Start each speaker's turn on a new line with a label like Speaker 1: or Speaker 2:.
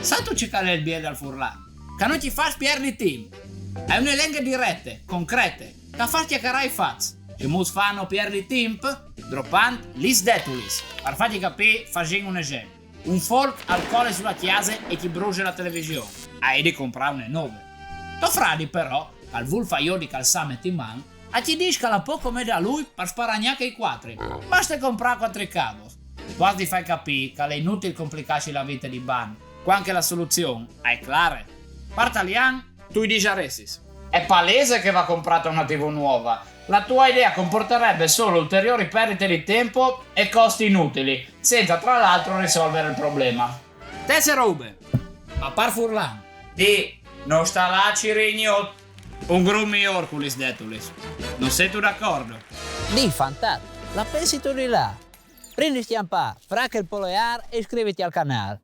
Speaker 1: Sai tu cercare il biere al Furlan? Che non ti fa spiare di team. È un elenco di rette, concrete, che fa chiacchierare i fats. Che mus fanno pier di temp, droppant lis detulis. Per farti capire, facendo un esempio. Un folk alcol sulla chiesa e ti brucia la televisione. Hai di comprare une nuove. To fradi però, al vulfaio di calzamet in man, a ti dice che la può come da lui per sparagnare i quattri. Basta comprare 4 cabos. Poi ti fai capire che è inutile complicarsi la vita di ban. Qua anche la soluzione è clara. Partalian, tu dici a Resis. È palese che va comprata una TV nuova. La tua idea comporterebbe solo ulteriori perdite di tempo e costi inutili, senza tra l'altro risolvere il problema. Tese robe, ma par Furlan, di non sta là Cirignot, un grum miglior con lis detulis. Non sei tu d'accordo?
Speaker 2: Di fantastico, la pensi tu di là. Prendi stiampa, fracca il polear e iscriviti al canale.